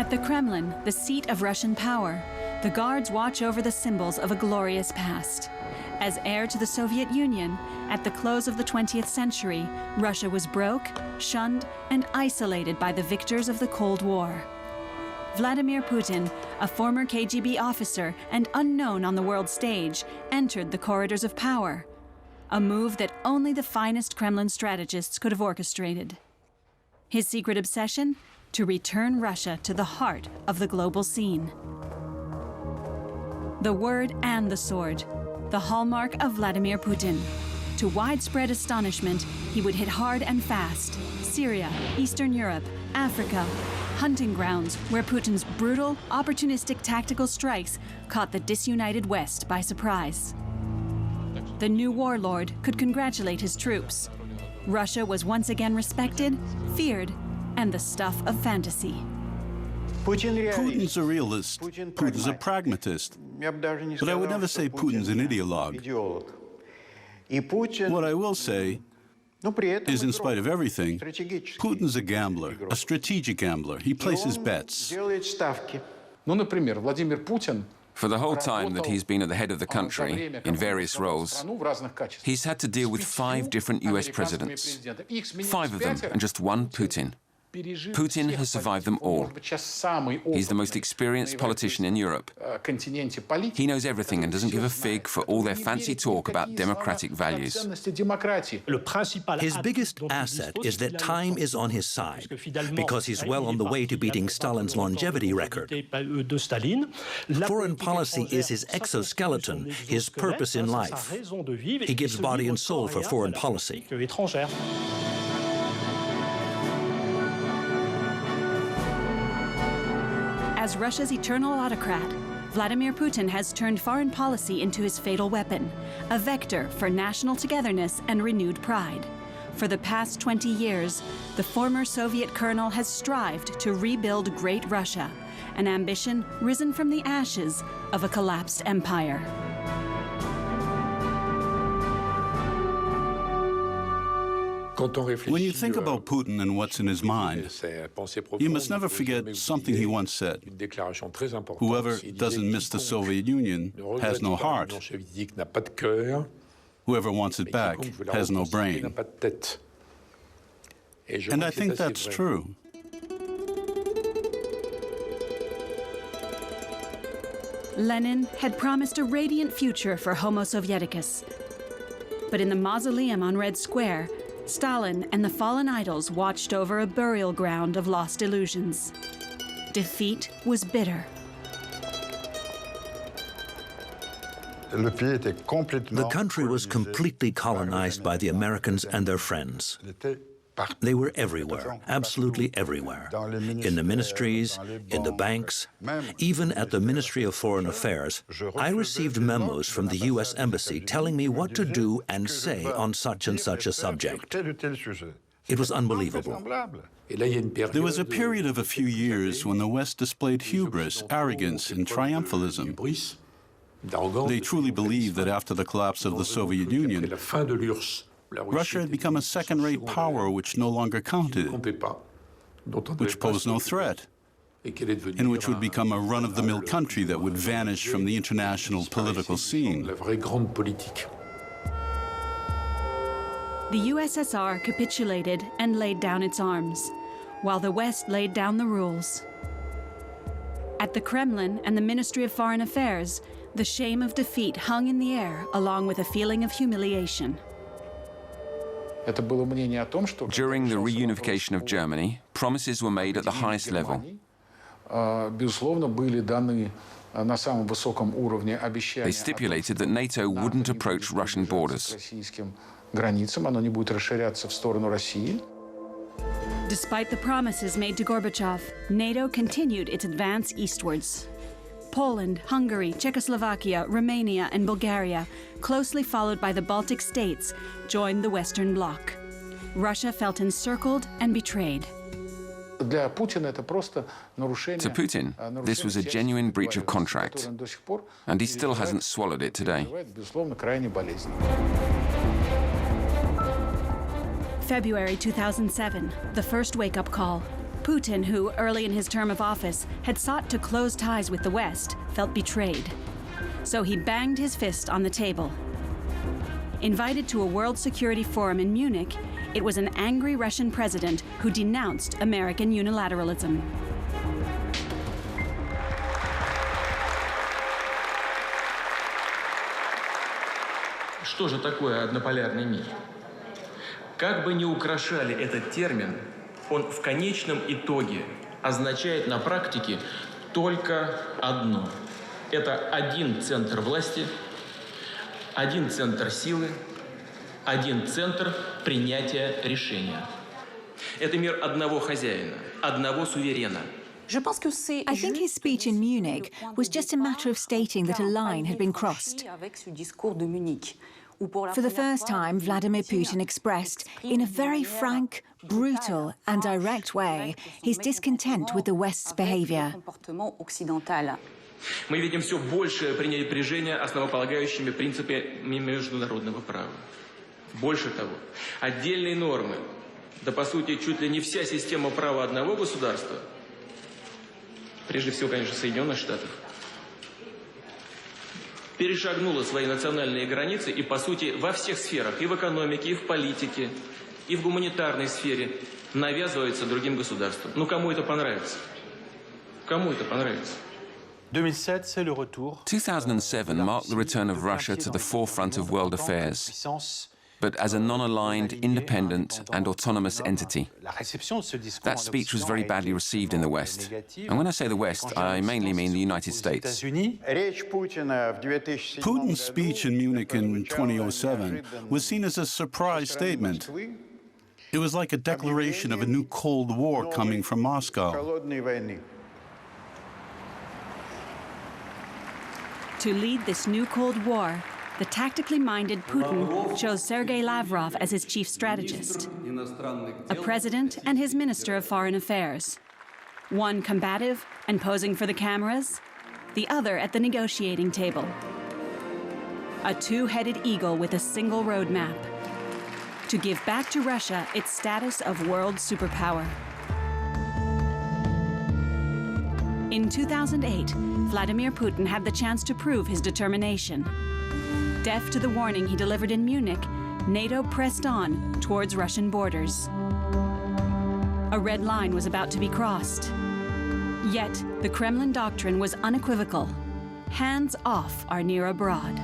At the Kremlin, the seat of Russian power, the guards watch over the symbols of a glorious past. As heir to the Soviet Union, at the close of the 20th century, Russia was broke, shunned, and isolated by the victors of the Cold War. Vladimir Putin, a former KGB officer and unknown on the world stage, entered the corridors of power, a move that only the finest Kremlin strategists could have orchestrated. His secret obsession? To return Russia to the heart of the global scene. The word and the sword, the hallmark of Vladimir Putin. To widespread astonishment, he would hit hard and fast. Syria, Eastern Europe, Africa, hunting grounds where Putin's brutal, opportunistic tactical strikes caught the disunited West by surprise. The new warlord could congratulate his troops. Russia was once again respected, feared, and the stuff of fantasy. Putin's a realist. Putin's a pragmatist. But I would never say Putin's an ideologue. What I will say is, in spite of everything, Putin's a gambler, a strategic gambler. He places bets. For the whole time that he's been at the head of the country, in various roles, he's had to deal with 5 different US presidents. 5 of them, and just one Putin. Putin has survived them all. He's the most experienced politician in Europe. He knows everything and doesn't give a fig for all their fancy talk about democratic values. His biggest asset is that time is on his side, because he's well on the way to beating Stalin's longevity record. Foreign policy is his exoskeleton, his purpose in life. He gives body and soul for foreign policy. As Russia's eternal autocrat, Vladimir Putin has turned foreign policy into his fatal weapon, a vector for national togetherness and renewed pride. For the past 20 years, the former Soviet colonel has strived to rebuild great Russia, an ambition risen from the ashes of a collapsed empire. When you think about Putin and what's in his mind, you must never forget something he once said. Whoever doesn't miss the Soviet Union has no heart. Whoever wants it back has no brain. And I think that's true. Lenin had promised a radiant future for Homo Sovieticus. But in the mausoleum on Red Square, Stalin and the fallen idols watched over a burial ground of lost illusions. Defeat was bitter. The country was completely colonized by the Americans and their friends. They were everywhere, absolutely everywhere. In the ministries, in the banks, even at the Ministry of Foreign Affairs, I received memos from the US Embassy telling me what to do and say on such and such a subject. It was unbelievable. There was a period of a few years when the West displayed hubris, arrogance, and triumphalism. They truly believed that after the collapse of the Soviet Union, Russia had become a second-rate power which no longer counted, which posed no threat, and which would become a run-of-the-mill country that would vanish from the international political scene. The USSR capitulated and laid down its arms, while the West laid down the rules. At the Kremlin and the Ministry of Foreign Affairs, the shame of defeat hung in the air along with a feeling of humiliation. During the reunification of Germany, promises were made at the highest level. They stipulated that NATO wouldn't approach Russian borders. Despite the promises made to Gorbachev, NATO continued its advance eastwards. Poland, Hungary, Czechoslovakia, Romania, and Bulgaria, closely followed by the Baltic states, joined the Western Bloc. Russia felt encircled and betrayed. To Putin, this was a genuine breach of contract, and he still hasn't swallowed it today. February 2007, the first wake-up call. Putin, who early in his term of office had sought to close ties with the West, felt betrayed. So he banged his fist on the table. Invited to a World Security Forum in Munich, it was an angry Russian president who denounced American unilateralism. Что же такое однополярный мир? Как бы ни украшали этот термин, он в конечном итоге означает на практике только одно. Это один центр власти, один центр силы, один центр принятия решения. Это мир одного хозяина, одного суверена. I think his speech in Munich was just a matter of stating that a line had been crossed. For the first time, Vladimir Putin expressed, in a very frank, brutal and direct way, his discontent with the West's behavior. Мы видим все большее пренебрежение основополагающими принципами международного права. Больше того, отдельные нормы, да по сути чуть ли не вся система права одного государства, прежде всего, конечно, Соединенных Штатов, перешагнула свои национальные границы и, по сути, во всех сферах, и в экономике, и в политике, и в гуманитарной сфере навязывается другим государствам. Ну, кому это понравится? Кому это понравится? 2007 marked the return of Russia to the forefront of world affairs, but as a non-aligned, independent and autonomous entity. That speech was very badly received in the West. And when I say the West, I mainly mean the United States. Putin's speech in Munich in 2007 was seen as a surprise statement. It was like a declaration of a new Cold War coming from Moscow. To lead this new Cold War, the tactically minded Putin chose Sergei Lavrov as his chief strategist, a president and his minister of foreign affairs. One combative and posing for the cameras, the other at the negotiating table. A two-headed eagle with a single roadmap: to give back to Russia its status of world superpower. In 2008, Vladimir Putin had the chance to prove his determination. Deaf to the warning he delivered in Munich, NATO pressed on towards Russian borders. A red line was about to be crossed. Yet, the Kremlin doctrine was unequivocal: hands off our near abroad.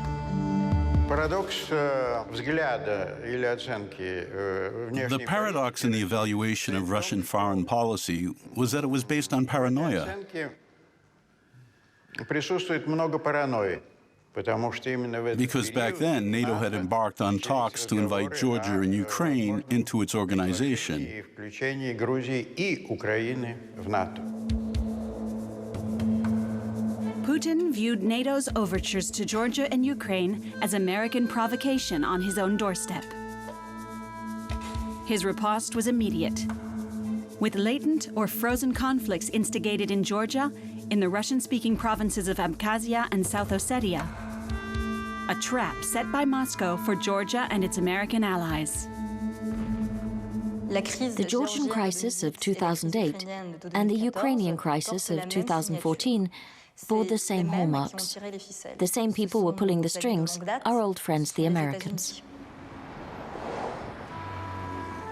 The paradox in the evaluation of Russian foreign policy was that it was based on paranoia. Because back then, NATO had embarked on talks to invite Georgia and Ukraine into its organization. Putin viewed NATO's overtures to Georgia and Ukraine as American provocation on his own doorstep. His riposte was immediate. With latent or frozen conflicts instigated in Georgia, in the Russian-speaking provinces of Abkhazia and South Ossetia, a trap set by Moscow for Georgia and its American allies. The Georgian crisis of 2008 and the Ukrainian crisis of 2014 bore the same hallmarks. The same people were pulling the strings, our old friends, the Americans.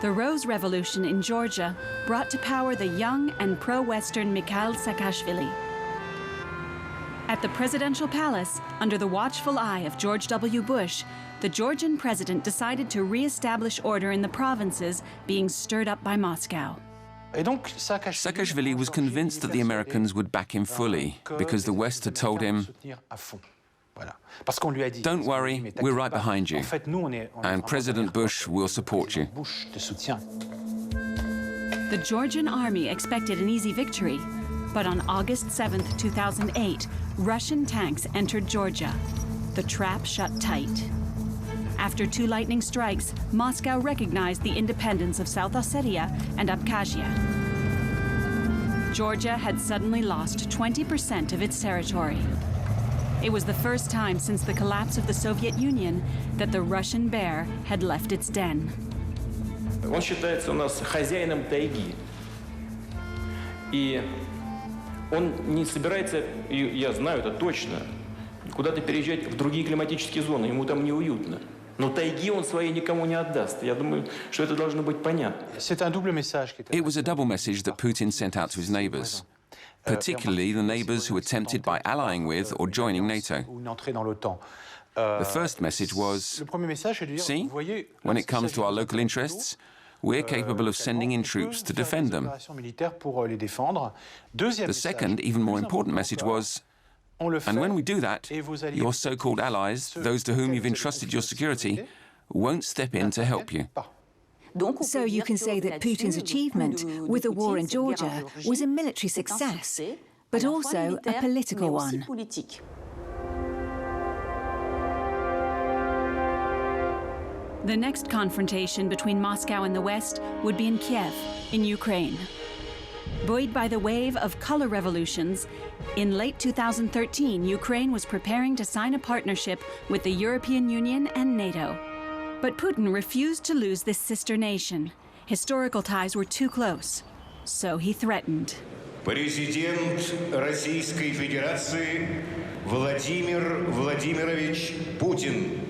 The Rose Revolution in Georgia brought to power the young and pro-Western Mikhail Saakashvili. At the presidential palace, under the watchful eye of George W. Bush, the Georgian president decided to re-establish order in the provinces being stirred up by Moscow. Saakashvili was convinced that the Americans would back him fully because the West had told him, "Don't worry, we're right behind you, and President Bush will support you." The Georgian army expected an easy victory, but on August 7, 2008, Russian tanks entered Georgia. The trap shut tight. After two lightning strikes, Moscow recognized the independence of South Ossetia and Abkhazia. Georgia had suddenly lost 20% of its territory. It was the first time since the collapse of the Soviet Union that the Russian bear had left its den. Он считается у нас хозяином тайги. И он не собирается, и я знаю это точно, куда-то переезжать в другие климатические зоны, ему там неуютно. Но тайги он своей никому не отдаст. Я думаю, что это должно быть понятно. It was a double message that Putin sent out to his neighbors, particularly the neighbors who were tempted by allying with or joining NATO. The first message was, see, when it comes to our local interests, we're capable of sending in troops to defend them. The second, even more important message was, and when we do that, your so-called allies, those to whom you've entrusted your security, won't step in to help you. So you can say that Putin's achievement with the war in Georgia was a military success, but also a political one. The next confrontation between Moscow and the West would be in Kiev, in Ukraine. Buoyed by the wave of color revolutions, in late 2013, Ukraine was preparing to sign a partnership with the European Union and NATO. But Putin refused to lose this sister nation. Historical ties were too close, so he threatened. Президент Российской Федерации Владимир Владимирович Путин.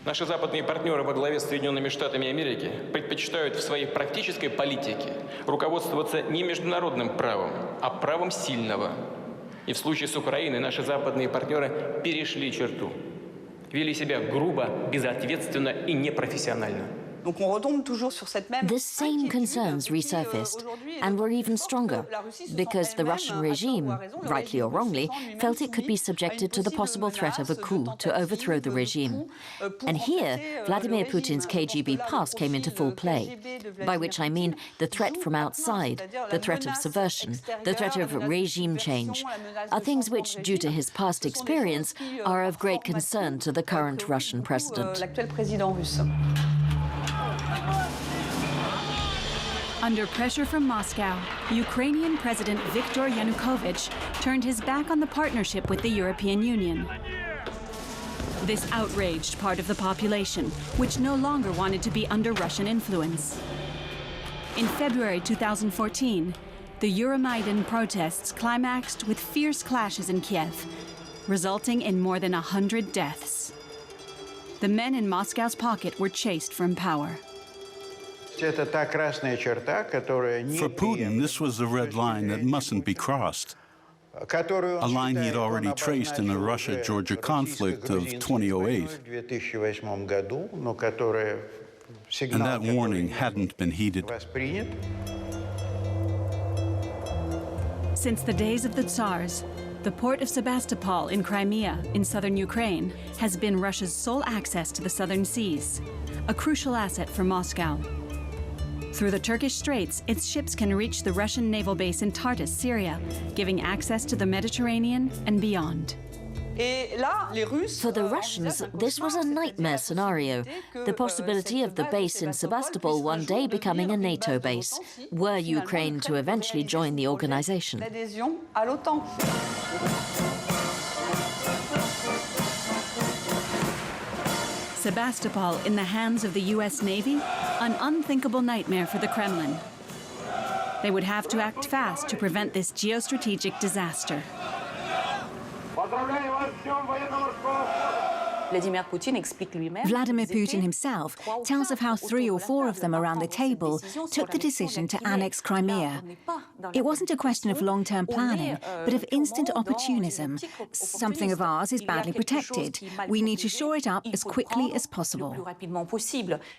Наши западные партнеры во главе с Соединенными Штатами Америки предпочитают в своей практической политике руководствоваться не международным правом, а правом сильного. И в случае с Украиной наши западные партнеры перешли черту, вели себя грубо, безответственно и непрофессионально. The same concerns resurfaced and were even stronger because the Russian regime, rightly or wrongly, felt it could be subjected to the possible threat of a coup to overthrow the regime. And here, Vladimir Putin's KGB past came into full play, by which I mean the threat from outside, the threat of subversion, the threat of regime change, are things which, due to his past experience, are of great concern to the current Russian president. Under pressure from Moscow, Ukrainian President Viktor Yanukovych turned his back on the partnership with the European Union. This outraged part of the population, which no longer wanted to be under Russian influence. In February 2014, the Euromaidan protests climaxed with fierce clashes in Kiev, resulting in more than 100 deaths. The men in Moscow's pocket were chased from power. For Putin, this was the red line that mustn't be crossed, a line he had already traced in the Russia-Georgia conflict of 2008. And that warning hadn't been heeded. Since the days of the Tsars, the port of Sebastopol in Crimea, in southern Ukraine, has been Russia's sole access to the southern seas, a crucial asset for Moscow. Through the Turkish Straits, its ships can reach the Russian naval base in Tartus, Syria, giving access to the Mediterranean and beyond. For the Russians, this was a nightmare scenario, the possibility of the base in Sebastopol one day becoming a NATO base, were Ukraine to eventually join the organization. Sebastopol in the hands of the US Navy? An unthinkable nightmare for the Kremlin. They would have to act fast to prevent this geostrategic disaster. Vladimir Putin himself tells of how 3 or 4 of them around the table took the decision to annex Crimea. It wasn't a question of long-term planning, but of instant opportunism. Something of ours is badly protected. We need to shore it up as quickly as possible.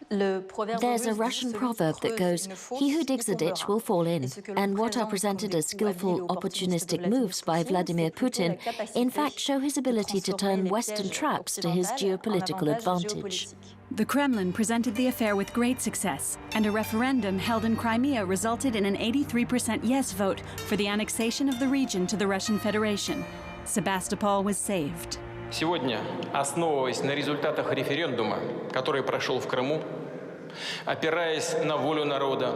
There's a Russian proverb that goes, "He who digs a ditch will fall in." And what are presented as skillful, opportunistic moves by Vladimir Putin, in fact, show his ability to turn Western traps to his geopolitical advantage. The Kremlin presented the affair with great success, and a referendum held in Crimea resulted in an 83% yes vote for the annexation of the region to the Russian Federation. Sebastopol was saved. Сегодня, основываясь на результатах референдума, который прошел в Крыму, опираясь на волю народа,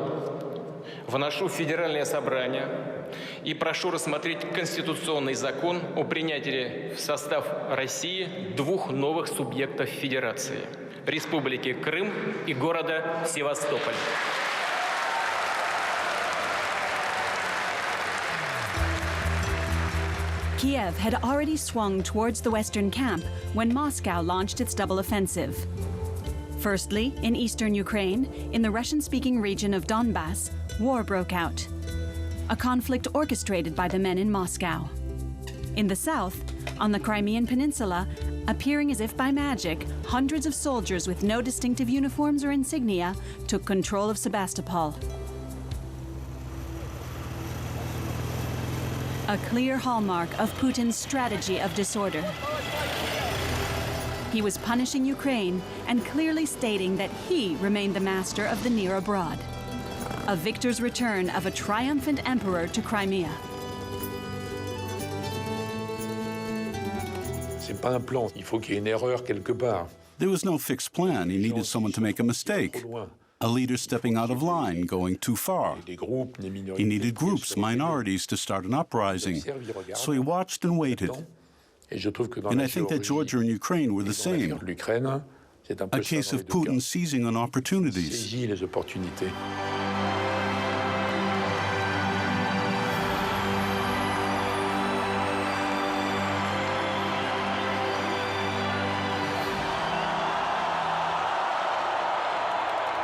вношу в Федеральное собрание и прошу рассмотреть конституционный закон о принятии в состав России двух новых субъектов Федерации – Республики Крым и города Севастополь. Kiev had already swung towards the western camp when Moscow launched its double offensive. Firstly, in eastern Ukraine, in the Russian-speaking region of Donbass, war broke out. A conflict orchestrated by the men in Moscow. In the south, on the Crimean Peninsula, appearing as if by magic, hundreds of soldiers with no distinctive uniforms or insignia took control of Sebastopol. A clear hallmark of Putin's strategy of disorder. He was punishing Ukraine and clearly stating that he remained the master of the near abroad. A victor's return of a triumphant emperor to Crimea. C'est pas un plan, il faut qu'il y ait une erreur quelque part. There was no fixed plan. He needed someone to make a mistake. A leader stepping out of line, going too far. He needed groups, minorities, to start an uprising. So he watched and waited. And I think that Georgia and Ukraine were the same. A case of Putin seizing on opportunities.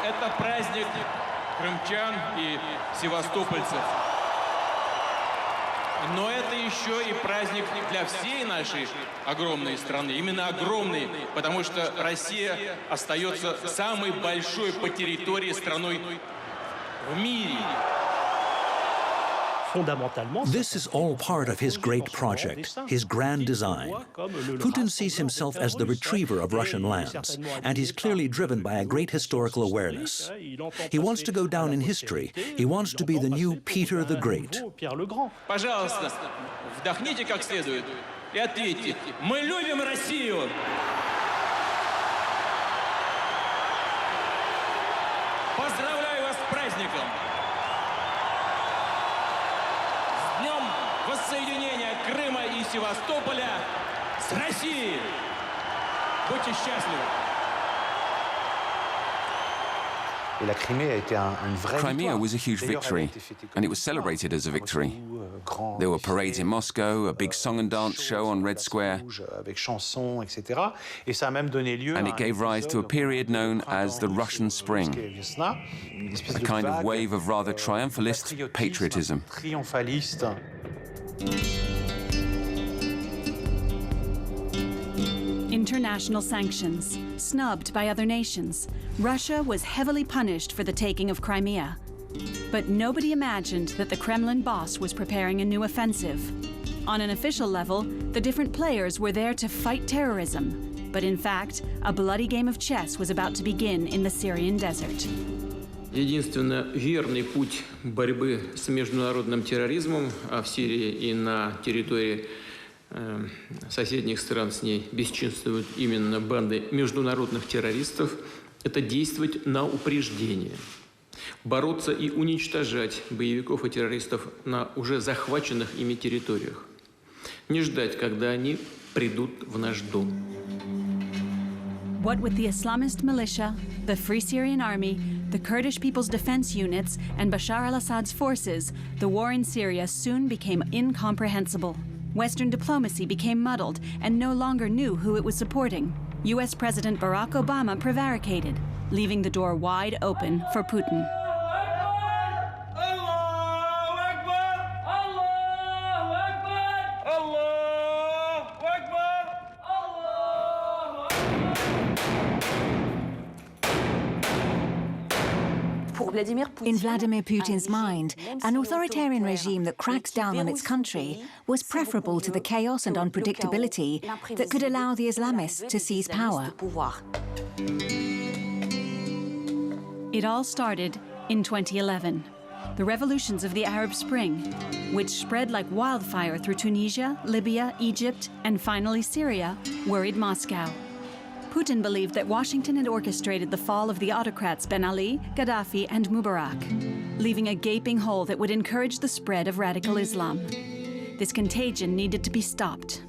Это праздник крымчан и севастопольцев. Но это еще и праздник для всей нашей огромной страны. Именно огромной, потому что Россия остается самой большой по территории страной в мире. This is all part of his great project, his grand design. Putin sees himself as the retriever of Russian lands, and he's clearly driven by a great historical awareness. He wants to go down in history. He wants to be the new Peter the Great. Пожалуйста, вдохните как следует и ответьте: мы любим Россию! Поздравляю вас с праздником! Воссоединение Крыма и Севастополя с Россией. Будьте счастливы. Crimea was a huge victory, and it was celebrated as a victory. There were parades in Moscow, a big song and dance show on Red Square, and it gave rise to a period known as the Russian Spring, a kind of wave of rather triumphalist patriotism. International sanctions, snubbed by other nations, Russia was heavily punished for the taking of Crimea. But nobody imagined that the Kremlin boss was preparing a new offensive. On an official level, the different players were there to fight terrorism. But in fact, a bloody game of chess was about to begin in the Syrian desert. Единственно верный путь борьбы с международным терроризмом, а в Сирии и на территории соседних стран с ней бесчинствуют именно банды международных террористов, это действовать на упреждение, бороться и уничтожать боевиков и террористов на уже захваченных ими территориях, не ждать, когда они придут в наш дом. What with the Islamist militia, the Free Syrian Army, the Kurdish People's Defense Units, and Bashar al-Assad's forces, the war in Syria soon became incomprehensible. Western diplomacy became muddled and no longer knew who it was supporting. US President Barack Obama prevaricated, leaving the door wide open for Putin. In Vladimir Putin's mind, an authoritarian regime that cracks down on its country was preferable to the chaos and unpredictability that could allow the Islamists to seize power. It all started in 2011. The revolutions of the Arab Spring, which spread like wildfire through Tunisia, Libya, Egypt, and finally Syria, worried Moscow. Putin believed that Washington had orchestrated the fall of the autocrats Ben Ali, Gaddafi, and Mubarak. leaving a gaping hole that would encourage the spread of radical Islam. This contagion needed to be stopped.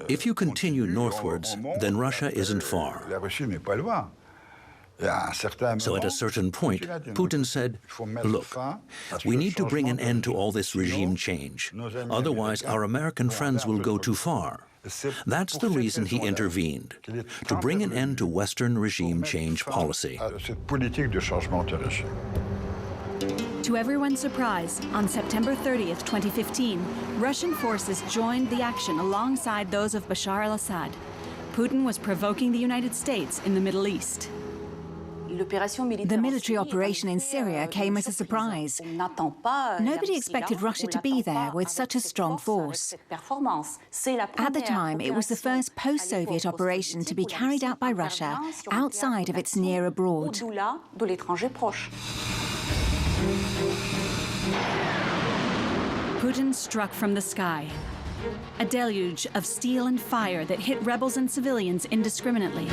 If you continue northwards, then Russia isn't far. So at a certain point, Putin said, look, we need to bring an end to all this regime change. Otherwise, our American friends will go too far. That's the reason he intervened, to bring an end to Western regime change policy. To everyone's surprise, on September 30th, 2015, Russian forces joined the action alongside those of Bashar al-Assad. Putin was provoking the United States in the Middle East. The military operation in Syria came as a surprise. Nobody expected Russia to be there with such a strong force. At the time, it was the first post-Soviet operation to be carried out by Russia outside of its near abroad. Putin struck from the sky. A deluge of steel and fire that hit rebels and civilians indiscriminately.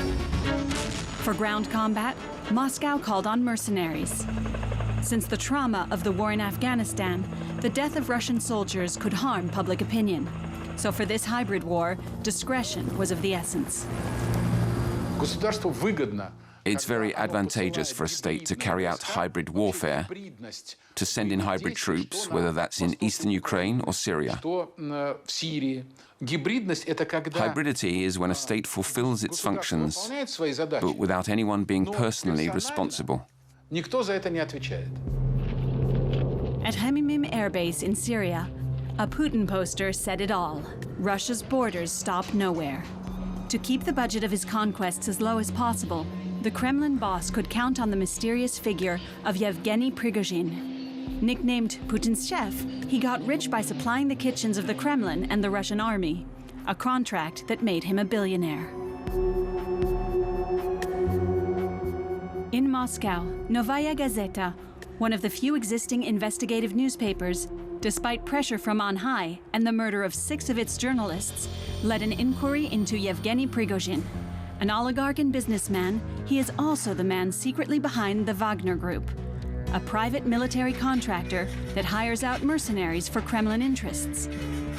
For ground combat, Moscow called on mercenaries. Since the trauma of the war in Afghanistan, the death of Russian soldiers could harm public opinion. So for this hybrid war, discretion was of the essence. It's very advantageous for a state to carry out hybrid warfare, to send in hybrid troops, whether that's in eastern Ukraine or Syria. Hybridity is when a state fulfills its functions, but without anyone being personally responsible. At Hemimim Air Base in Syria, a Putin poster said it all. Russia's borders stop nowhere. To keep the budget of his conquests as low as possible, the Kremlin boss could count on the mysterious figure of Yevgeny Prigozhin. Nicknamed Putin's chef, he got rich by supplying the kitchens of the Kremlin and the Russian army, a contract that made him a billionaire. In Moscow, Novaya Gazeta, one of the few existing investigative newspapers, despite pressure from on high and the murder of 6 of its journalists, led an inquiry into Yevgeny Prigozhin. An oligarch and businessman, he is also the man secretly behind the Wagner Group, a private military contractor that hires out mercenaries for Kremlin interests,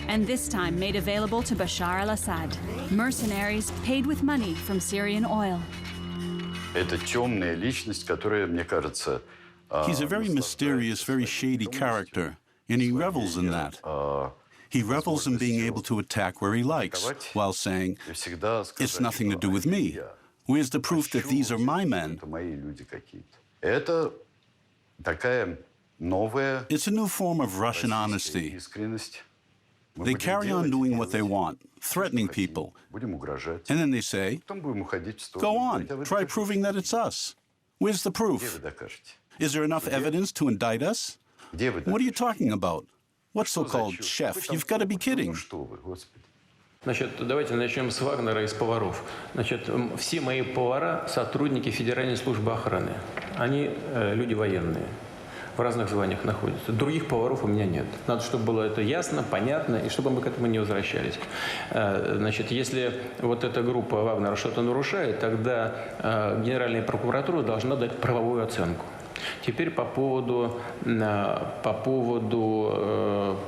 and this time made available to Bashar al-Assad. Mercenaries paid with money from Syrian oil. He's a very mysterious, very shady character, and he revels in that. He revels in being able to attack where he likes, while saying, it's nothing to do with me. Where's the proof that these are my men? It's a new form of Russian honesty. They carry on doing what they want, threatening people. And then they say, go on, try proving that it's us. Where's the proof? Is there enough evidence to indict us? What are you talking about? What so-called chef? You've got to be kidding. Значит, давайте начнем с Вагнера и с поваров. Значит, все мои повара — сотрудники Федеральной службы охраны. Они люди военные, в разных званиях находятся. Других поваров у меня нет. Надо, чтобы было это ясно, понятно, и чтобы мы к этому не возвращались. Значит, если вот эта группа Вагнера что-то нарушает, тогда Генеральная прокуратура должна дать правовую оценку. Теперь по поводу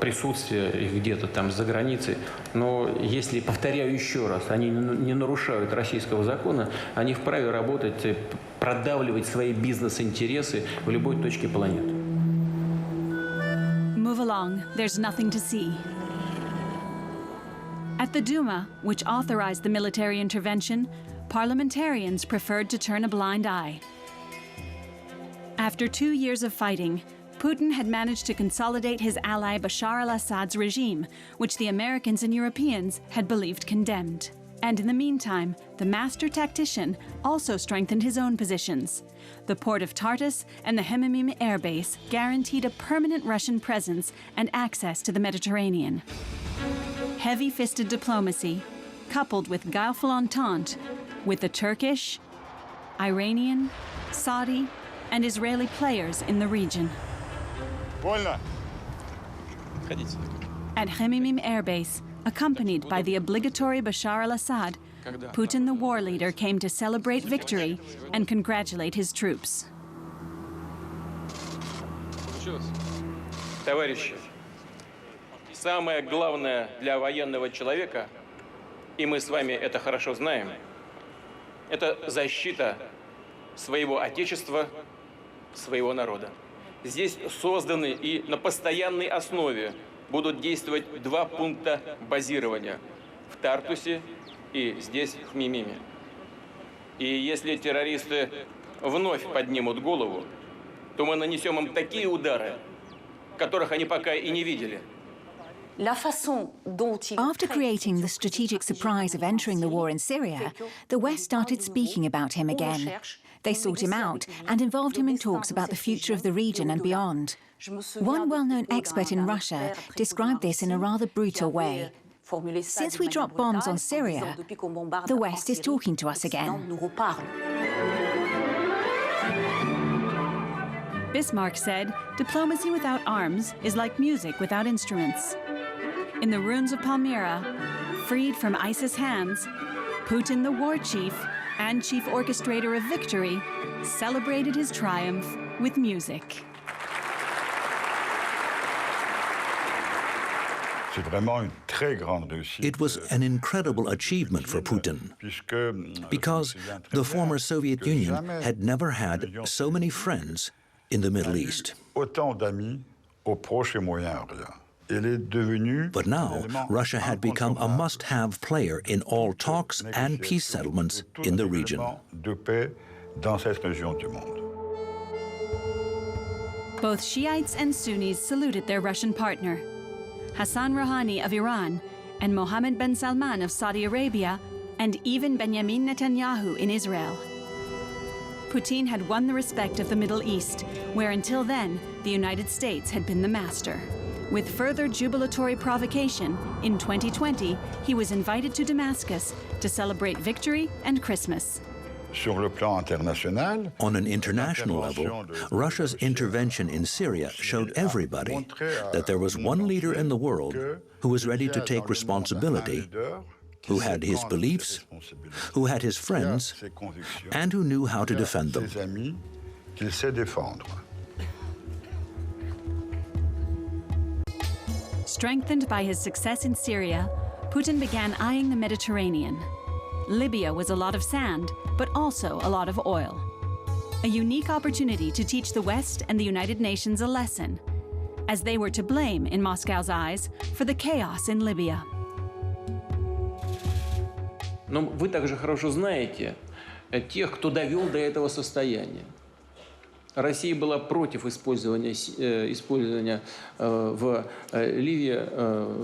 присутствия их где-то там за границей. Но если, повторяю еще раз, они не нарушают российского закона, они вправе работать, продавливать свои бизнес-интересы в любой точке планеты. Move along, there's nothing to see. At the Duma, which authorized the military intervention, parliamentarians preferred to turn a blind eye. After 2 years of fighting, Putin had managed to consolidate his ally Bashar al-Assad's regime, which the Americans and Europeans had believed condemned. And in the meantime, the master tactician also strengthened his own positions. The port of Tartus and the Hemimim air base guaranteed a permanent Russian presence and access to the Mediterranean. Heavy-fisted diplomacy, coupled with guileful entente with the Turkish, Iranian, Saudi, and Israeli players in the region. At Hemimim Air Base, accompanied by the obligatory Bashar al-Assad, Putin the war leader came to celebrate victory and congratulate his troops. Товарищи, самое главное для военного человека, и мы с вами это хорошо знаем, это защита своего отечества, своего народа. Здесь созданы и на постоянной основе будут действовать два пункта базирования в Тартусе и здесь, в Мимиме. И если террористы вновь поднимут голову, то мы нанесем им такие удары, которых они пока и не видели. After creating the strategic surprise of entering the war in Syria, the West started speaking about him again. They sought him out and involved him in talks about the future of the region and beyond. One well-known expert in Russia described this in a rather brutal way. Since we dropped bombs on Syria, the West is talking to us again. Bismarck said, diplomacy without arms is like music without instruments. In the ruins of Palmyra, freed from ISIS hands, Putin, the war chief and chief orchestrator of victory, celebrated his triumph with music. It was an incredible achievement for Putin, because the former Soviet Union had never had so many friends in the Middle East. But now, Russia had become a must-have player in all talks and peace settlements in the region. Both Shiites and Sunnis saluted their Russian partner. Hassan Rouhani of Iran and Mohammed bin Salman of Saudi Arabia, and even Benjamin Netanyahu in Israel. Putin had won the respect of the Middle East, where until then, the United States had been the master. With further jubilatory provocation, in 2020, he was invited to Damascus to celebrate victory and Christmas. On an international level, Russia's intervention in Syria showed everybody that there was one leader in the world who was ready to take responsibility, who had his beliefs, who had his friends, and who knew how to defend them. Strengthened by his success in Syria, Putin began eyeing the Mediterranean. Libya was a lot of sand, but also a lot of oil. A unique opportunity to teach the West and the United Nations a lesson, as they were to blame, in Moscow's eyes, for the chaos in Libya. Но вы также хорошо знаете тех, кто довел до этого состояния. Россия была против использования в Ливии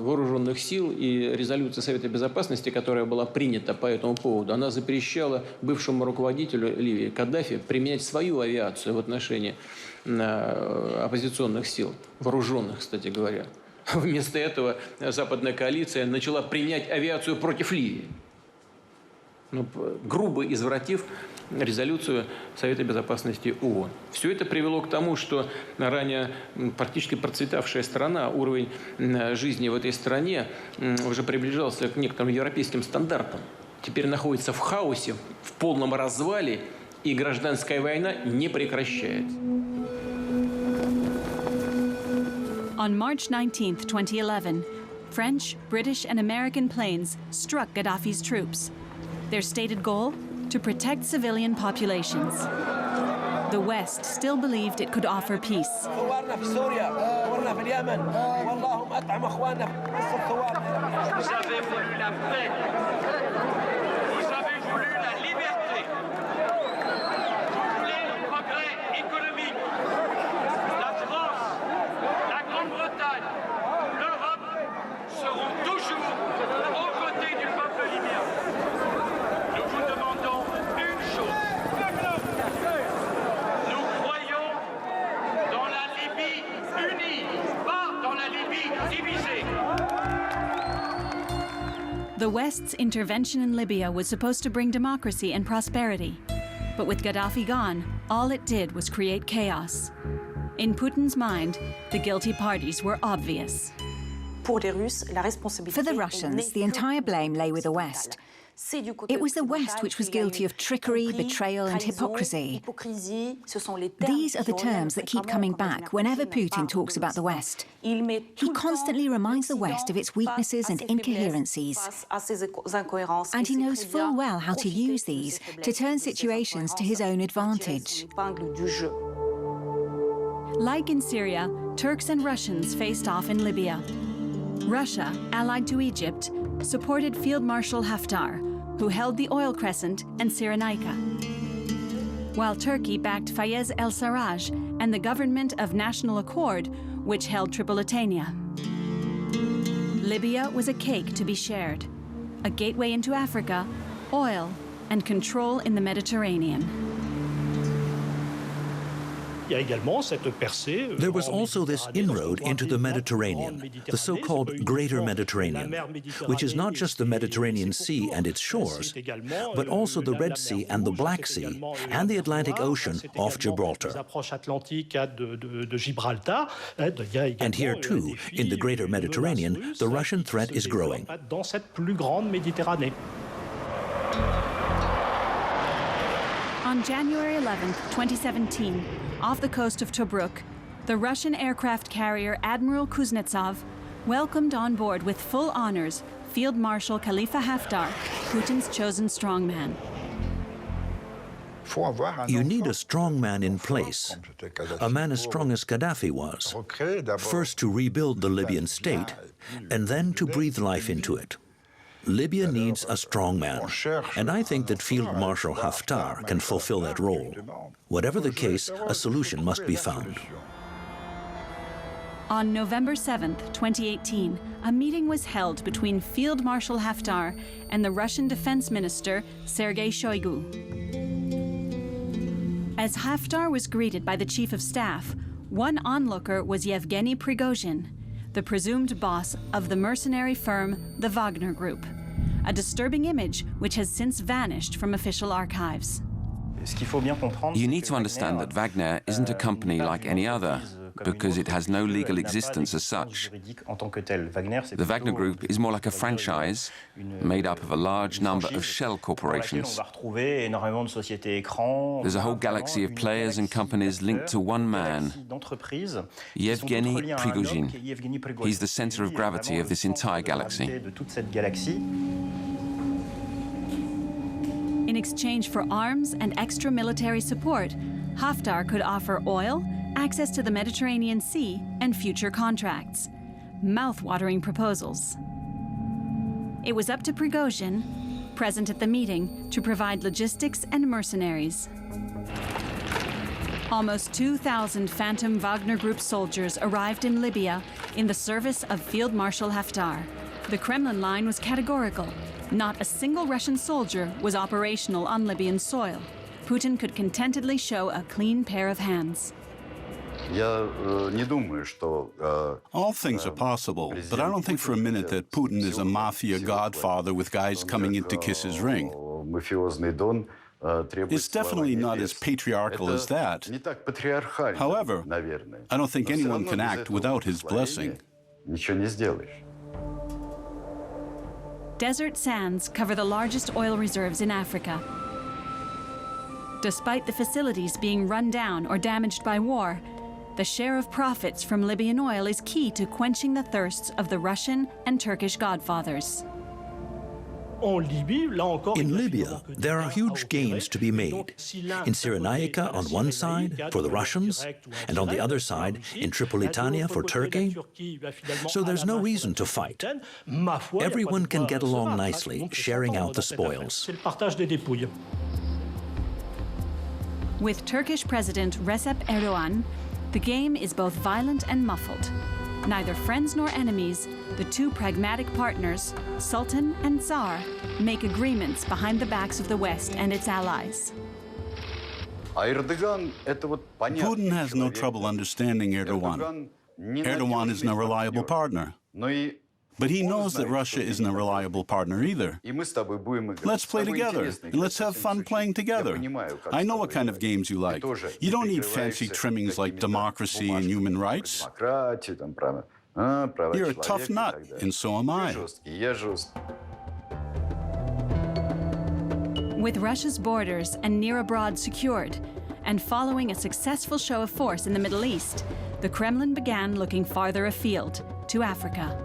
вооруженных сил, и резолюция Совета Безопасности, которая была принята по этому поводу, она запрещала бывшему руководителю Ливии Каддафи применять свою авиацию в отношении оппозиционных сил, вооруженных, кстати говоря. Вместо этого западная коалиция начала применять авиацию против Ливии, грубо извратив резолюцию Совета Безопасности ООН. Все это привело к тому, что ранее практически процветавшая страна, уровень жизни в этой стране уже приближался к некоторым европейским стандартам. Теперь находится в хаосе, в полном развале, и гражданская война не прекращается. On March 19, 2011, French, British, and American planes struck Gaddafi's troops. Their stated goal? To protect civilian populations. The West still believed it could offer peace. The West's intervention in Libya was supposed to bring democracy and prosperity. But with Gaddafi gone, all it did was create chaos. In Putin's mind, the guilty parties were obvious. For the Russians, the entire blame lay with the West. It was the West which was guilty of trickery, betrayal and hypocrisy. These are the terms that keep coming back whenever Putin talks about the West. He constantly reminds the West of its weaknesses and incoherencies. And he knows full well how to use these to turn situations to his own advantage. Like in Syria, Turks and Russians faced off in Libya. Russia, allied to Egypt, supported Field Marshal Haftar, who held the Oil Crescent and Cyrenaica, while Turkey backed Fayez el-Sarraj and the Government of National Accord, which held Tripolitania. Libya was a cake to be shared, a gateway into Africa, oil, and control in the Mediterranean. There was also this inroad into the Mediterranean, the so-called Greater Mediterranean, which is not just the Mediterranean Sea and its shores, but also the Red Sea and the Black Sea and the Atlantic Ocean off Gibraltar. And here too, in the Greater Mediterranean, the Russian threat is growing. On January 11, 2017, off the coast of Tobruk, the Russian aircraft carrier Admiral Kuznetsov welcomed on board with full honors Field Marshal Khalifa Haftar, Putin's chosen strongman. You need a strong man in place, a man as strong as Gaddafi was, first to rebuild the Libyan state, and then to breathe life into it. Libya needs a strong man, and I think that Field Marshal Haftar can fulfill that role. Whatever the case, a solution must be found. On November 7, 2018, a meeting was held between Field Marshal Haftar and the Russian Defense Minister Sergei Shoigu. As Haftar was greeted by the Chief of Staff, one onlooker was Yevgeny Prigozhin, the presumed boss of the mercenary firm the Wagner Group, a disturbing image which has since vanished from official archives. You need to understand that Wagner isn't a company like any other, because it has no legal existence as such. The Wagner Group is more like a franchise made up of a large number of shell corporations. There's a whole galaxy of players and companies linked to one man, Yevgeny Prigozhin. He's the center of gravity of this entire galaxy. In exchange for arms and extra military support, Haftar could offer oil, access to the Mediterranean Sea, and future contracts. Mouth-watering proposals. It was up to Prigozhin, present at the meeting, to provide logistics and mercenaries. Almost 2,000 Phantom Wagner Group soldiers arrived in Libya in the service of Field Marshal Haftar. The Kremlin line was categorical. Not a single Russian soldier was operational on Libyan soil. Putin could contentedly show a clean pair of hands. All things are possible, but I don't think for a minute that Putin is a mafia godfather with guys coming in to kiss his ring. It's definitely not as patriarchal as that. However, I don't think anyone can act without his blessing. Desert sands cover the largest oil reserves in Africa. Despite the facilities being run down or damaged by war, the share of profits from Libyan oil is key to quenching the thirsts of the Russian and Turkish godfathers. In Libya, there are huge gains to be made. In Cyrenaica on one side, for the Russians, and on the other side, in Tripolitania for Turkey. So there's no reason to fight. Everyone can get along nicely, sharing out the spoils. With Turkish President Recep Erdogan, the game is both violent and muffled. Neither friends nor enemies, the two pragmatic partners, Sultan and Tsar, make agreements behind the backs of the West and its allies. Putin has no trouble understanding Erdogan. Erdogan isn't a reliable partner. But he knows that Russia isn't a reliable partner either. Let's play together, and let's have fun playing together. I know what kind of games you like. You don't need fancy trimmings like democracy and human rights. You're a tough nut, and so am I. With Russia's borders and near abroad secured, and following a successful show of force in the Middle East, the Kremlin began looking farther afield, to Africa.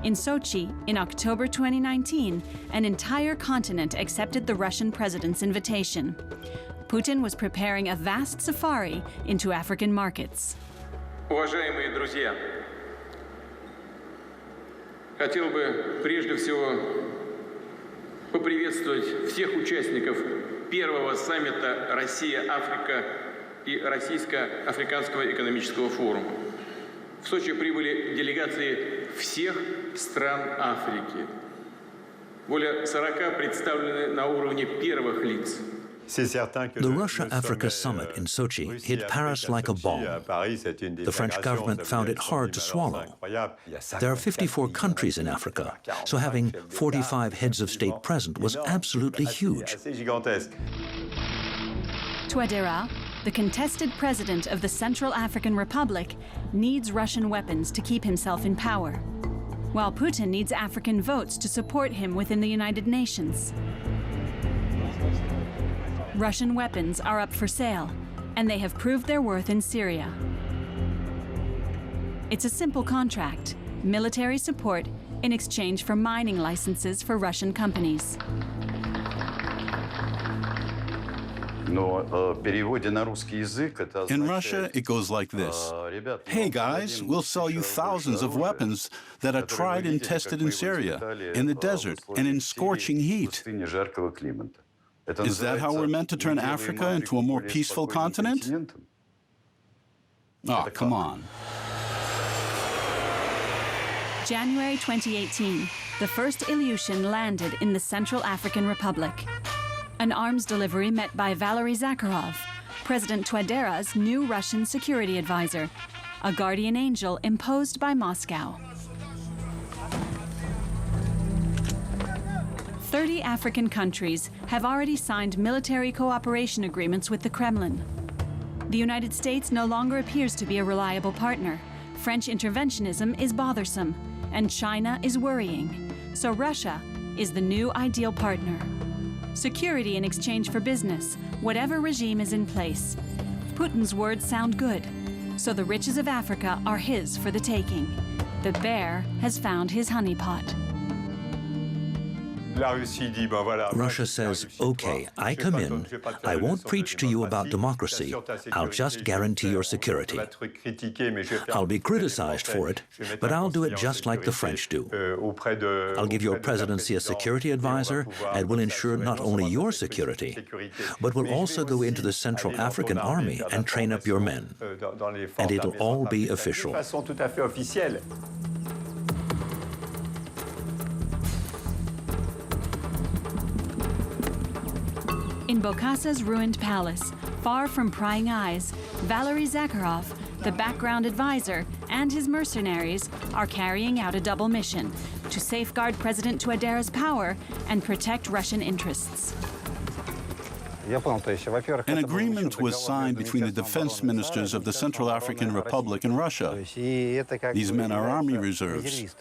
In Sochi, in October 2019, an entire continent accepted the Russian president's invitation. Putin was preparing a vast safari into African markets. Уважаемые друзья, хотел бы прежде всего поприветствовать всех участников первого саммита Россия-Африка и Российско-Африканского экономического форума. В Сочи прибыли делегации всех стран Африки. Более 40 представлены на уровне первых лиц. The Russia-Africa summit in Sochi hit Paris like a bomb. The French government found it hard to swallow. There are 54 countries in Africa, so having 45 heads of state present was absolutely huge. Touadéra, the contested president of the Central African Republic, needs Russian weapons to keep himself in power, while Putin needs African votes to support him within the United Nations. Russian weapons are up for sale, and they have proved their worth in Syria. It's a simple contract, military support in exchange for mining licenses for Russian companies. In Russia, it goes like this. Hey guys, we'll sell you thousands of weapons that are tried and tested in Syria, in the desert, and in scorching heat. Is that how we're meant to turn Africa into a more peaceful continent? Oh, come on. January 2018, the first Ilyushin landed in the Central African Republic. An arms delivery met by Valery Zakharov, President Touadéra's new Russian security advisor, a guardian angel imposed by Moscow. 30 African countries have already signed military cooperation agreements with the Kremlin. The United States no longer appears to be a reliable partner. French interventionism is bothersome, and China is worrying. So Russia is the new ideal partner. Security in exchange for business, whatever regime is in place. Putin's words sound good, so the riches of Africa are his for the taking. The bear has found his honeypot. Russia says, okay, I come in, I won't preach to you about democracy, I'll just guarantee your security. I'll be criticized for it, but I'll do it just like the French do. I'll give your presidency a security advisor and will ensure not only your security, but will also go into the Central African Army and train up your men. And it'll all be official. In Bokasa's ruined palace, far from prying eyes, Valery Zakharov, the background advisor, and his mercenaries are carrying out a double mission to safeguard President Touadéra's power and protect Russian interests. An agreement was signed between the defense ministers of the Central African Republic and Russia. These men are army reserves.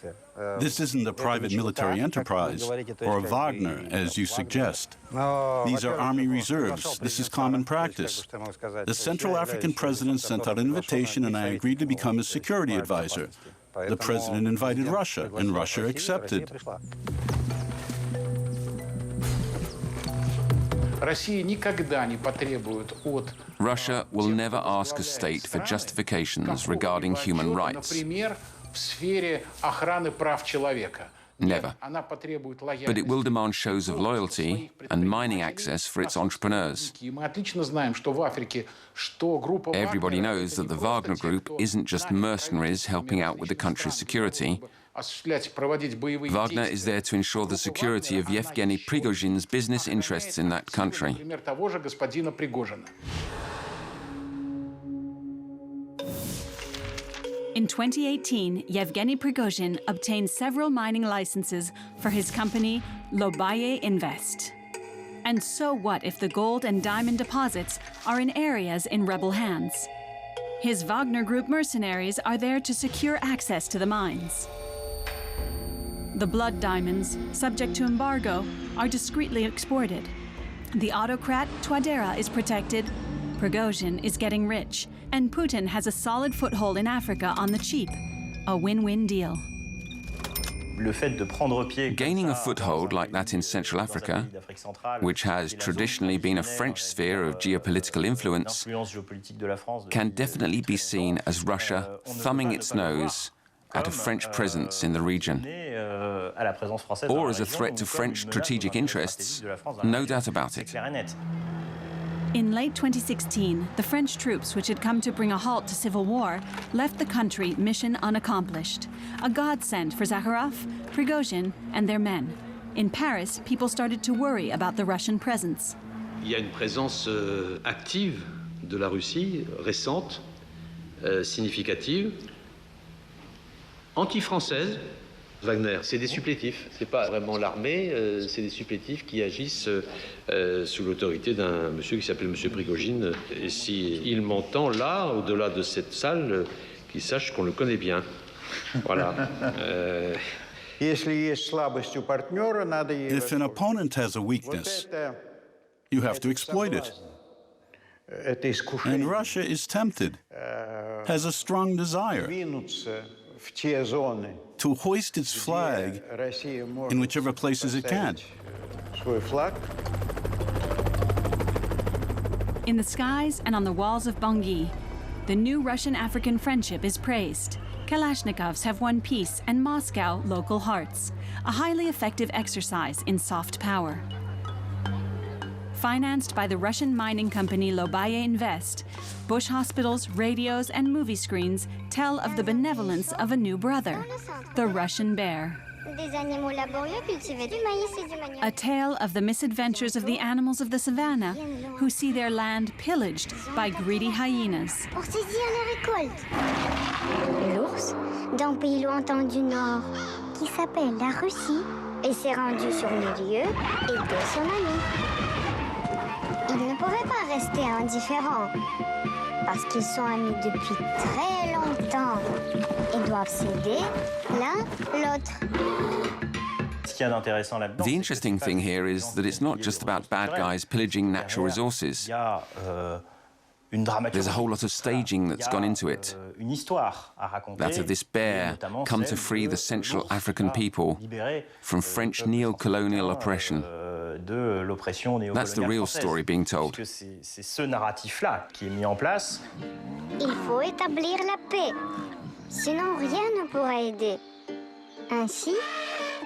This isn't a private military enterprise, or a Wagner, as you suggest. These are army reserves. This is common practice. The Central African president sent out an invitation, and I agreed to become his security advisor. The president invited Russia, and Russia accepted. Russia will never ask a state for justifications regarding human rights. Never. But it will demand shows of loyalty and mining access for its entrepreneurs. Everybody knows that the Wagner Group isn't just mercenaries helping out with the country's security. Wagner is there to ensure the security of Yevgeny Prigozhin's business interests in that country. In 2018, Yevgeny Prigozhin obtained several mining licenses for his company Lobaye Invest. And so what if the gold and diamond deposits are in areas in rebel hands? His Wagner Group mercenaries are there to secure access to the mines. The blood diamonds, subject to embargo, are discreetly exported. The autocrat Touadéra is protected, Prigozhin is getting rich, and Putin has a solid foothold in Africa on the cheap. A win-win deal. Gaining a foothold like that in Central Africa, which has traditionally been a French sphere of geopolitical influence, can definitely be seen as Russia thumbing its nose at a French presence in the region, or as a threat to French strategic interests, no doubt about it. In late 2016, the French troops, which had come to bring a halt to civil war, left the country mission unaccomplished. A godsend for Zakharov, Prigozhin, and their men. In Paris, people started to worry about the Russian presence. Il y a une présence active de la Russie, récente, significative, anti-française. Wagner, c'est des supplétifs, c'est pas vraiment l'armée, c'est des supplétifs qui agissent sous l'autorité d'un monsieur qui s'appelle monsieur Prigozhin. Et s'il m'entend là, au-delà de cette salle, qu'il sache qu'on le connaît bien. Voilà. If an opponent has a weakness, you have to exploit it. And Russia is tempted, has a strong desire to hoist its flag in whichever places it can. In the skies and on the walls of Bangui, the new Russian-African friendship is praised. Kalashnikovs have won peace and Moscow local hearts, a highly effective exercise in soft power. Financed by the Russian mining company Lobaye Invest, bush hospitals, radios, and movie screens tell of the benevolence of a new brother, the Russian bear. A tale of the misadventures of the animals of the savannah who see their land pillaged by greedy hyenas. L'ours, d'un pays lointain du nord, qui s'appelle la Russie, et s'est rendu sur le lieu et de son ami. Ils ne pouvaient pas rester indifférents, parce qu'ils sont amis depuis très longtemps et doivent s'aider l'un l'autre. The interesting thing here is that it's not just about bad guys pillaging natural resources. There's a whole lot of staging that's gone into it. That of this bear come to free the Central African people from French neo-colonial oppression. That's the real story being told. Il faut établir la paix, sinon rien ne pourra aider. Ainsi,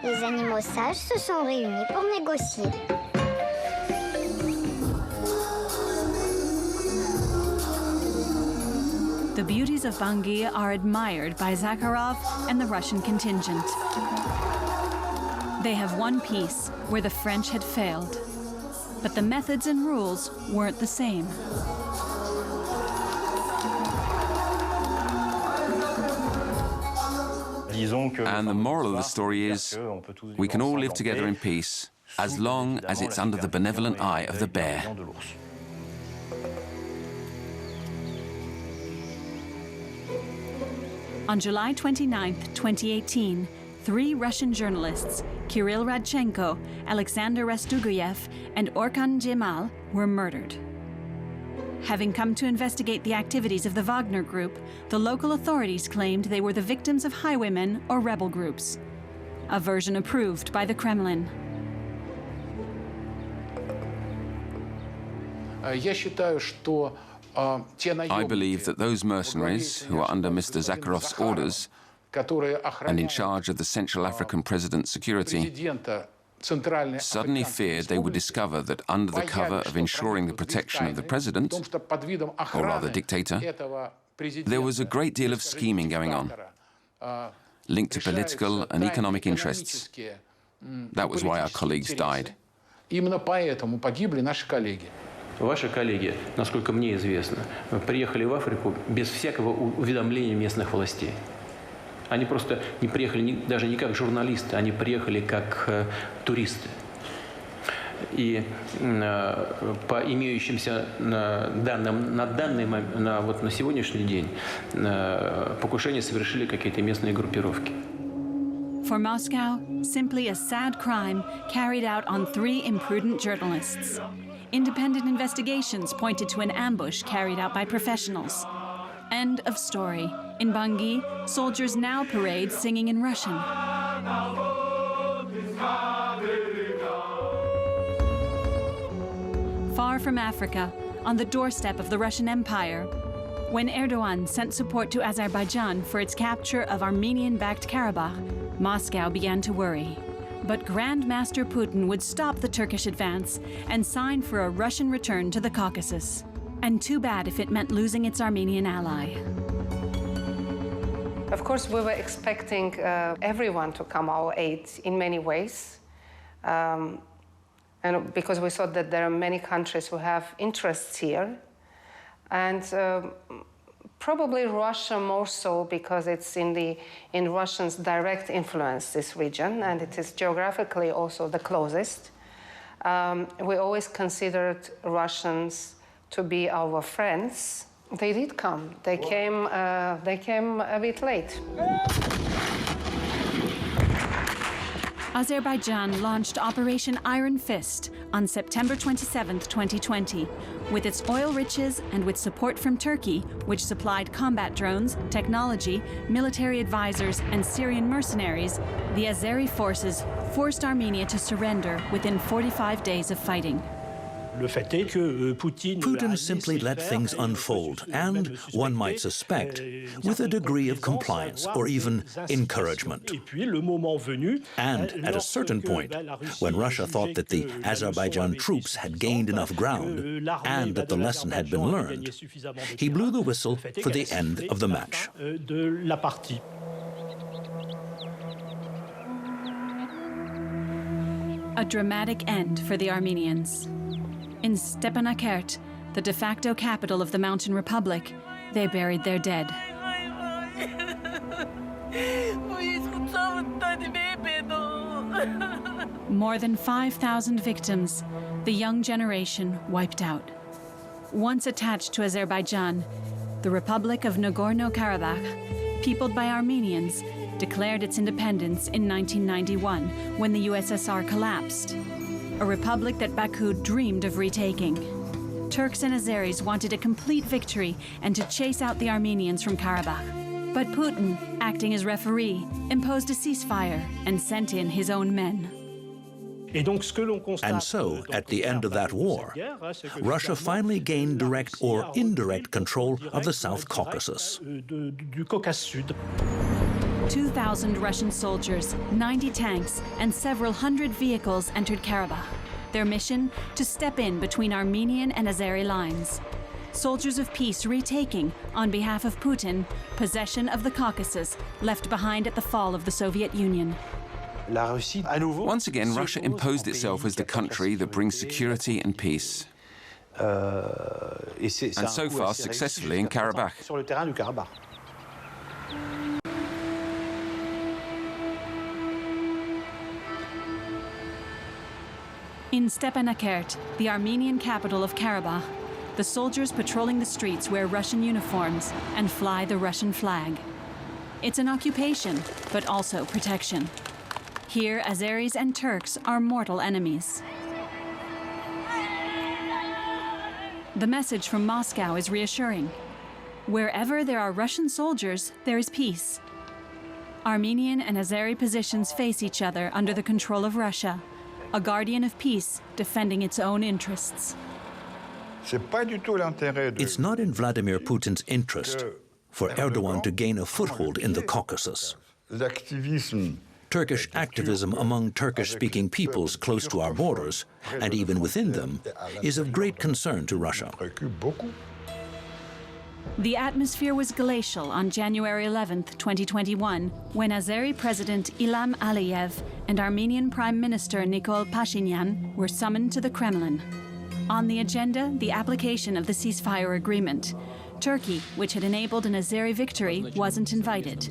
les animaux sages se sont réunis pour négocier. The beauties of Bangui are admired by Zakharov and the Russian contingent. They have won peace where the French had failed. But the methods and rules weren't the same. And the moral of the story is, we can all live together in peace as long as it's under the benevolent eye of the bear. On July 29, 2018, 3 Russian journalists, Kirill Radchenko, Alexander Rastuguyev, and Orkan Jemal, were murdered. Having come to investigate the activities of the Wagner Group, the local authorities claimed they were the victims of highwaymen or rebel groups, a version approved by the Kremlin. I believe that those mercenaries who are under Mr. Zakharov's orders and in charge of the Central African president's security suddenly feared they would discover that under the cover of ensuring the protection of the president, or rather dictator, there was a great deal of scheming going on, linked to political and economic interests. That was why our colleagues died. Ваши коллеги, насколько мне известно, приехали в Африку без всякого уведомления местных властей. Они просто не приехали даже не как журналисты, они приехали как туристы. И по имеющимся данным на сегодняшний день покушение совершили какие-то местные группировки. For Moscow, simply a sad crime carried out on 3 imprudent journalists. Independent investigations pointed to an ambush carried out by professionals. End of story. In Bangui, soldiers now parade singing in Russian. Far from Africa, on the doorstep of the Russian Empire, when Erdogan sent support to Azerbaijan for its capture of Armenian-backed Karabakh, Moscow began to worry. But Grand Master Putin would stop the Turkish advance and sign for a Russian return to the Caucasus. And too bad if it meant losing its Armenian ally. Of course, we were expecting everyone to come our aid in many ways. And because we thought that there are many countries who have interests here. And probably Russia more so because it's in Russians' direct influence, this region, and it is geographically also the closest. We always considered Russians to be our friends. They did come. They came a bit late. Azerbaijan launched Operation Iron Fist on September 27, 2020. With its oil riches and with support from Turkey, which supplied combat drones, technology, military advisors, and Syrian mercenaries, the Azeri forces forced Armenia to surrender within 45 days of fighting. Putin simply let things unfold, and, one might suspect, with a degree of compliance or even encouragement. And at a certain point, when Russia thought that the Azerbaijan troops had gained enough ground and that the lesson had been learned, he blew the whistle for the end of the match. A dramatic end for the Armenians. In Stepanakert, the de facto capital of the Mountain Republic, they buried their dead. More than 5,000 victims, the young generation wiped out. Once attached to Azerbaijan, the Republic of Nagorno-Karabakh, peopled by Armenians, declared its independence in 1991 when the USSR collapsed. A republic that Baku dreamed of retaking. Turks and Azeris wanted a complete victory and to chase out the Armenians from Karabakh. But Putin, acting as referee, imposed a ceasefire and sent in his own men. And so, at the end of that war, Russia finally gained direct or indirect control of the South Caucasus. 2,000 Russian soldiers, 90 tanks, and several hundred vehicles entered Karabakh. Their mission? To step in between Armenian and Azeri lines. Soldiers of peace retaking, on behalf of Putin, possession of the Caucasus, left behind at the fall of the Soviet Union. Once again, Russia imposed itself as the country that brings security and peace. And so far, successfully in Karabakh. In Stepanakert, the Armenian capital of Karabakh, the soldiers patrolling the streets wear Russian uniforms and fly the Russian flag. It's an occupation, but also protection. Here, Azeris and Turks are mortal enemies. The message from Moscow is reassuring. Wherever there are Russian soldiers, there is peace. Armenian and Azeri positions face each other under the control of Russia, a guardian of peace defending its own interests. It's not in Vladimir Putin's interest for Erdogan to gain a foothold in the Caucasus. Turkish activism among Turkish-speaking peoples close to our borders, and even within them, is of great concern to Russia. The atmosphere was glacial on January 11, 2021, when Azeri President Ilham Aliyev and Armenian Prime Minister Nikol Pashinyan were summoned to the Kremlin. On the agenda, the application of the ceasefire agreement. Turkey, which had enabled an Azeri victory, wasn't invited.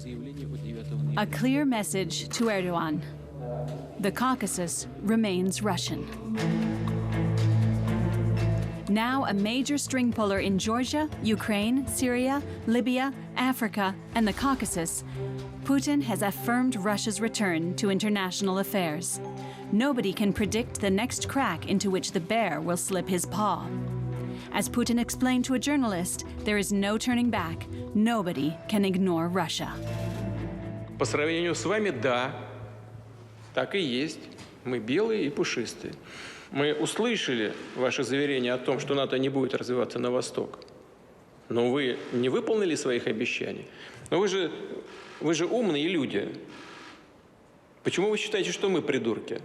A clear message to Erdogan. The Caucasus remains Russian. Now a major string puller in Georgia, Ukraine, Syria, Libya, Africa, and the Caucasus, Putin has affirmed Russia's return to international affairs. Nobody can predict the next crack into which the bear will slip his paw. As Putin explained to a journalist, there is no turning back. Nobody can ignore Russia. По сравнению с вами, да, так и есть. Мы белые и пушистые. Мы услышали ваше заверение о том, что НАТО не будет развиваться на восток. Но вы не выполнили своих обещаний. Но вы же умные люди. Почему вы считаете, что мы придурки?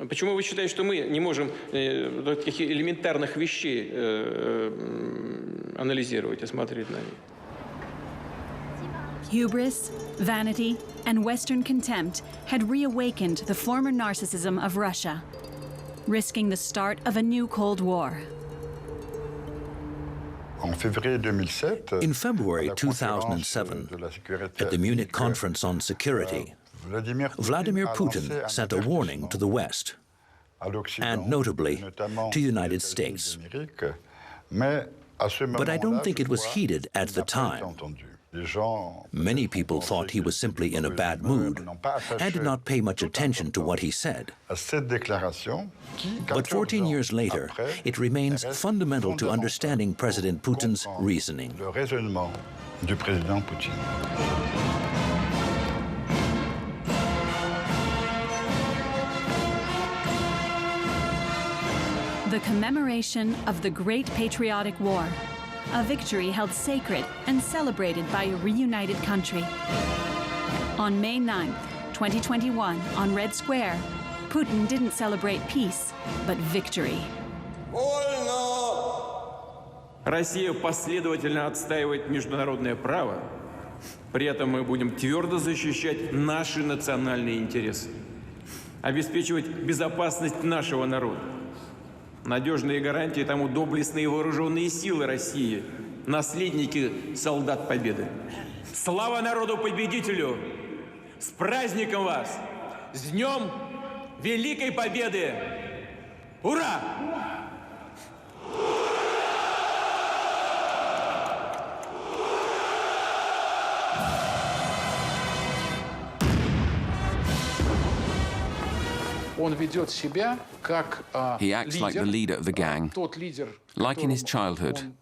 Почему вы считаете, что мы не можем таких элементарных вещей анализировать и смотреть на них? Hubris, vanity, and Western contempt had reawakened the former narcissism of Russia, risking the start of a new Cold War. In February 2007, at the Munich Conference on Security, Vladimir Putin sent a warning to the West, and notably to the United States. But I don't think it was heeded at the time. Many people thought he was simply in a bad mood and did not pay much attention to what he said. But 14 years later, it remains fundamental to understanding President Putin's reasoning. The commemoration of the Great Patriotic War, a victory held sacred and celebrated by a reunited country. On May 9th, 2021, on Red Square, Putin didn't celebrate peace, but victory. Россия последовательно отстаивает международное право. При этом мы будем твердо защищать наши национальные интересы, обеспечивать безопасность нашего народа. Надежные гарантии тому доблестные вооруженные силы России, наследники солдат Победы. Слава народу-победителю! С праздником вас! С Днем Великой Победы! Ура! He acts like the leader of the gang, like in his childhood,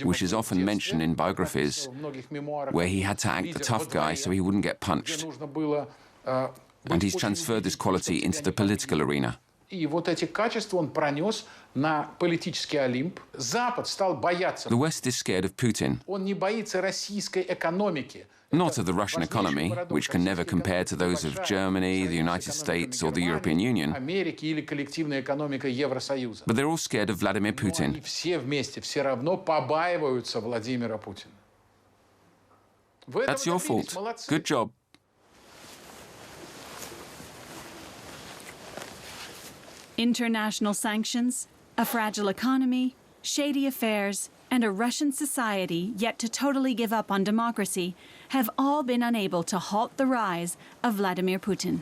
which is often mentioned in biographies, where he had to act the tough guy so he wouldn't get punched. And he's transferred this quality into the political arena. И вот эти качества он пронес на политический Олимп. Запад стал бояться. The West is scared of Putin. Он не боится российской экономики. Not of the Russian economy, which can never compare to those of Germany, the United States, or the European Union. But they're all scared of Vladimir Putin. Все вместе все равно побаиваются Владимира Путина. That's your fault. Good job. International sanctions, a fragile economy, shady affairs, and a Russian society yet to totally give up on democracy have all been unable to halt the rise of Vladimir Putin.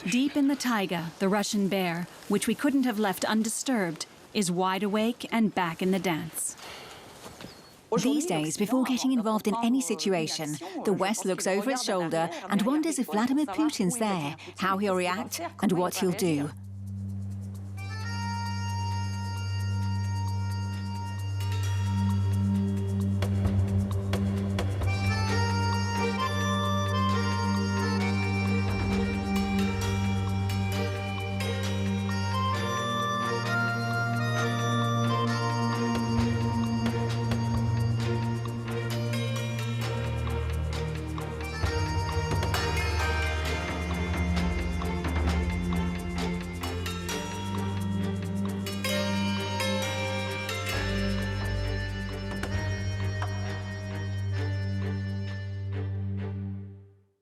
Deep in the taiga, the Russian bear, which we couldn't have left undisturbed, is wide awake and back in the dance. These days, before getting involved in any situation, the West looks over its shoulder and wonders if Vladimir Putin's there, how he'll react and what he'll do.